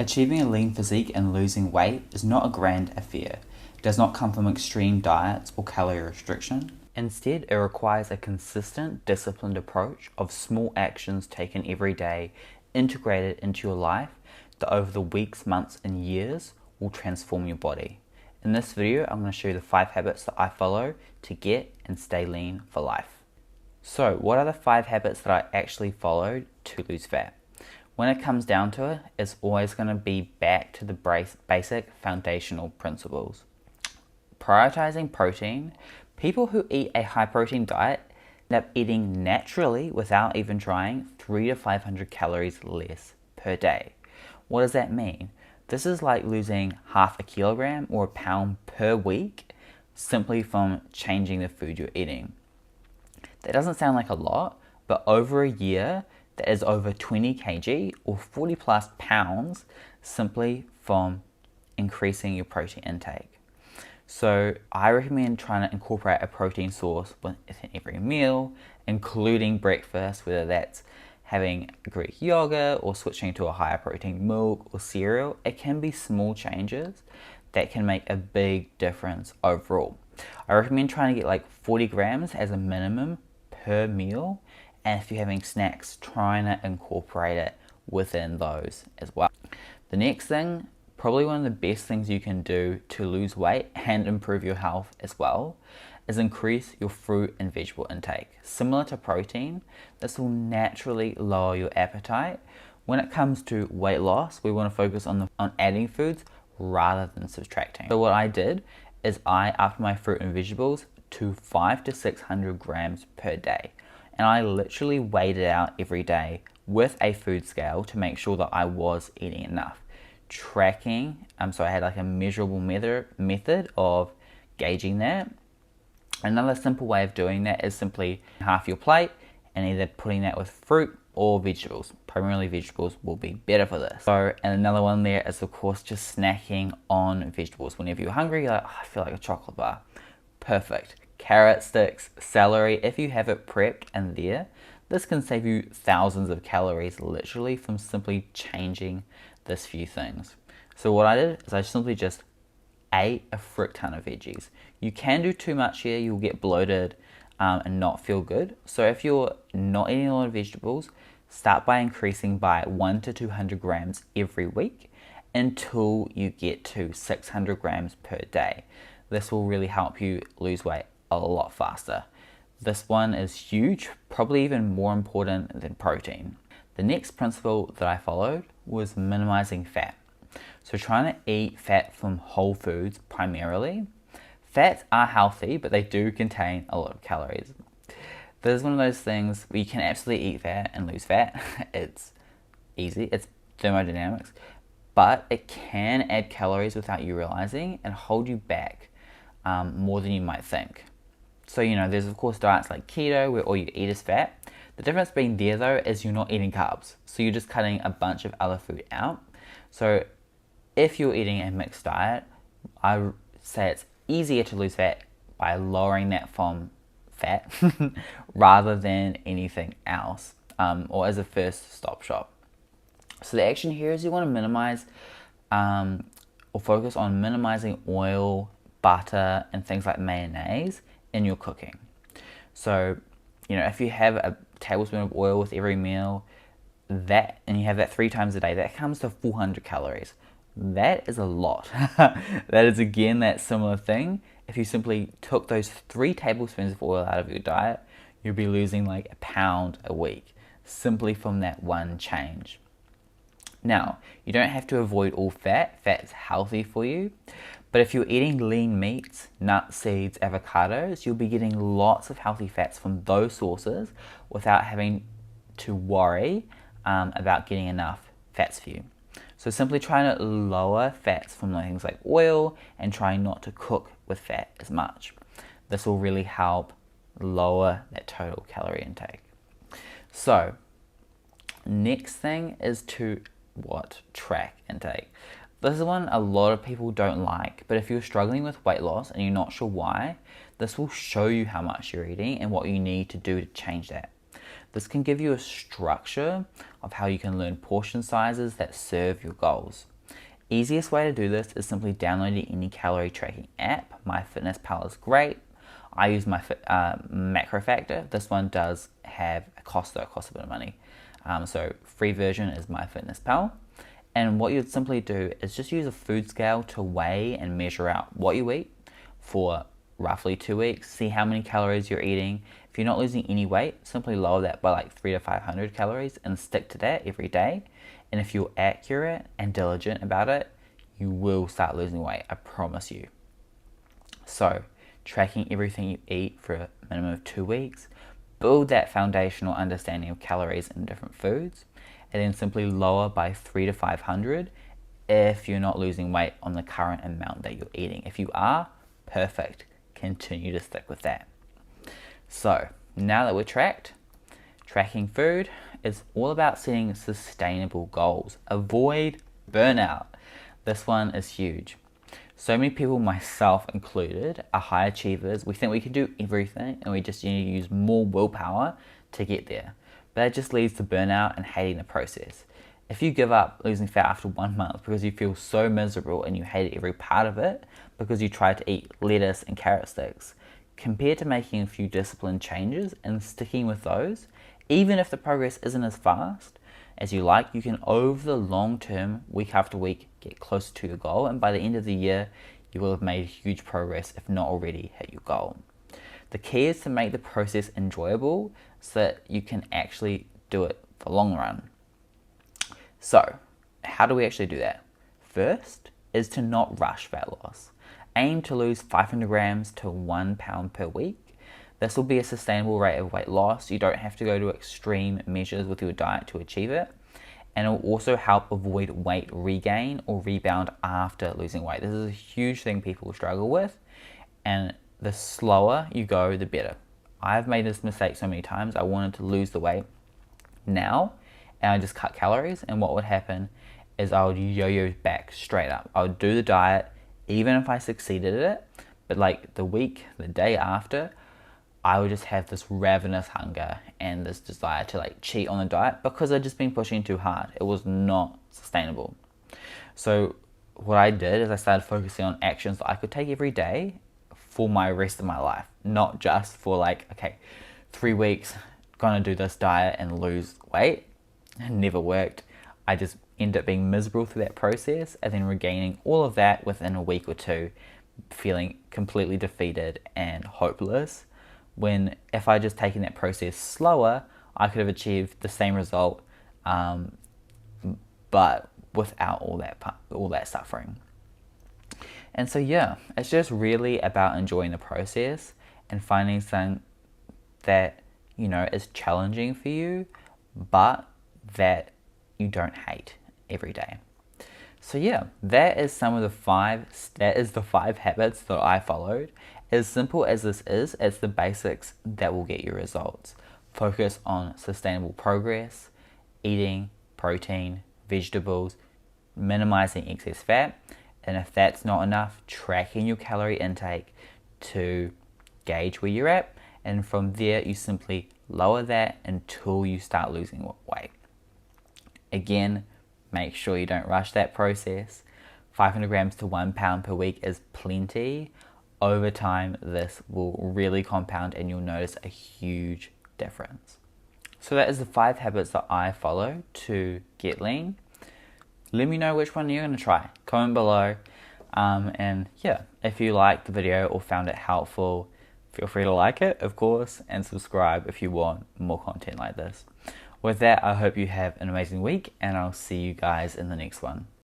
Achieving a lean physique and losing weight is not a grand affair. It does not come from extreme diets or calorie restriction. Instead, it requires a consistent, disciplined approach of small actions taken every day, integrated into your life, that over the weeks, months, and years will transform your body. In this video, I'm going to show you the 5 habits that I follow to get and stay lean for life. So, what are the 5 habits that I actually followed to lose fat? When it comes down to it, it's always going to be back to the basic foundational principles. Prioritizing protein. People who eat a high protein diet end up eating naturally, without even trying, 300 to 500 calories less per day. What does that mean? This is like losing half a kilogram or a pound per week simply from changing the food you're eating. That doesn't sound like a lot, but over a year, that is over 20 kg or 40 plus pounds simply from increasing your protein intake. So I recommend trying to incorporate a protein source within every meal, including breakfast, whether that's having Greek yogurt or switching to a higher protein milk or cereal. It can be small changes that can make a big difference overall. I recommend trying to get like 40 grams as a minimum per meal, and if you're having snacks, trying to incorporate it within those as well. The next thing, probably one of the best things you can do to lose weight and improve your health as well, is increase your fruit and vegetable intake. Similar to protein, this will naturally lower your appetite. When it comes to weight loss, we want to focus on adding foods rather than subtracting. So what I did is I upped my fruit and vegetables to 500 to 600 grams per day. And I literally weighed it out every day with a food scale to make sure that I was eating enough. Tracking, so I had like a measurable method of gauging that. Another simple way of doing that is simply half your plate and either putting that with fruit or vegetables. Primarily vegetables will be better for this. So, and another one there is of course just snacking on vegetables. Whenever you're hungry, you're like, oh, I feel like a chocolate bar. Perfect. Carrot sticks, celery, if you have it prepped and there, this can save you thousands of calories literally from simply changing this few things. So what I did is I simply just ate a frick ton of veggies. You can do too much here, you'll get bloated and not feel good. So if you're not eating a lot of vegetables, start by increasing by 100 to 200 grams every week until you get to 600 grams per day. This will really help you lose weight a lot faster. This one is huge, probably even more important than protein. The next principle that I followed was minimizing fat. So trying to eat fat from whole foods primarily. Fats are healthy, but they do contain a lot of calories. This is one of those things where you can absolutely eat fat and lose fat. It's easy, it's thermodynamics, but it can add calories without you realizing and hold you back more than you might think. So, there's of course diets like keto where all you eat is fat. The difference being there though is you're not eating carbs. So you're just cutting a bunch of other food out. So if you're eating a mixed diet, I would say it's easier to lose fat by lowering that from fat rather than anything else, or as a first stop shop. So the action here is you want to minimize or focus on minimizing oil, butter, and things like mayonnaise in your cooking. So, if you have a tablespoon of oil with every meal, and you have that 3 times a day, that comes to 400 calories. That is a lot. That is again that similar thing. If you simply took those 3 tablespoons of oil out of your diet, you'd be losing like a pound a week simply from that one change. Now, you don't have to avoid all fat. Fat's healthy for you. But if you're eating lean meats, nuts, seeds, avocados, you'll be getting lots of healthy fats from those sources without having to worry about getting enough fats for you. So simply trying to lower fats from things like oil and trying not to cook with fat as much. This will really help lower that total calorie intake. So next thing is to track intake. This is one a lot of people don't like, but if you're struggling with weight loss and you're not sure why, this will show you how much you're eating and what you need to do to change that. This can give you a structure of how you can learn portion sizes that serve your goals. Easiest way to do this is simply downloading any calorie tracking app. MyFitnessPal is great. I use my MacroFactor. This one does have a cost, though it costs a bit of money. So free version is MyFitnessPal. And what you'd simply do is just use a food scale to weigh and measure out what you eat for roughly 2 weeks. See how many calories you're eating. If you're not losing any weight, simply lower that by like 300 to 500 calories and stick to that every day. And if you're accurate and diligent about it, you will start losing weight, I promise you. So, tracking everything you eat for a minimum of 2 weeks, build that foundational understanding of calories in different foods, and then simply lower by 300 to 500 if you're not losing weight on the current amount that you're eating. If you are, perfect. Continue to stick with that. So, now that we're tracked, tracking food is all about setting sustainable goals. Avoid burnout. This one is huge. So many people, myself included, are high achievers. We think we can do everything and we just need to use more willpower to get there. But that just leads to burnout and hating the process. If you give up losing fat after 1 month because you feel so miserable and you hate every part of it because you tried to eat lettuce and carrot sticks, compared to making a few disciplined changes and sticking with those, even if the progress isn't as fast as you like, you can over the long term, week after week, get closer to your goal, and by the end of the year, you will have made huge progress, if not already hit your goal. The key is to make the process enjoyable so that you can actually do it for the long run. So, how do we actually do that? First is to not rush fat loss. Aim to lose 500 grams to 1 pound per week. This will be a sustainable rate of weight loss. You don't have to go to extreme measures with your diet to achieve it. And it will also help avoid weight regain or rebound after losing weight. This is a huge thing people struggle with. And the slower you go, the better. I've made this mistake so many times. I wanted to lose the weight now, and I just cut calories. And what would happen is I would yo-yo back straight up. I would do the diet, even if I succeeded at it. But like the day after, I would just have this ravenous hunger and this desire to like cheat on the diet because I'd just been pushing too hard. It was not sustainable. So what I did is I started focusing on actions that I could take every day for my rest of my life, not just for like, okay, 3 weeks, gonna do this diet and lose weight. It never worked. I just ended up being miserable through that process and then regaining all of that within a week or two, feeling completely defeated and hopeless. When if I just taken that process slower, I could have achieved the same result, but without all that suffering. And so yeah, it's just really about enjoying the process and finding something that is challenging for you, but that you don't hate every day. So yeah, that is the 5 habits that I followed. As simple as this is, it's the basics that will get you results. Focus on sustainable progress, eating protein, vegetables, minimizing excess fat, and if that's not enough, tracking your calorie intake to gauge where you're at, and from there you simply lower that until you start losing weight. Again, make sure you don't rush that process. 500 grams to 1 pound per week is plenty. Over time, this will really compound and you'll notice a huge difference. So that is the 5 habits that I follow to get lean. Let me know which one you're going to try. Comment below. And yeah, if you liked the video or found it helpful, feel free to like it, of course, and subscribe if you want more content like this. With that, I hope you have an amazing week, and I'll see you guys in the next one.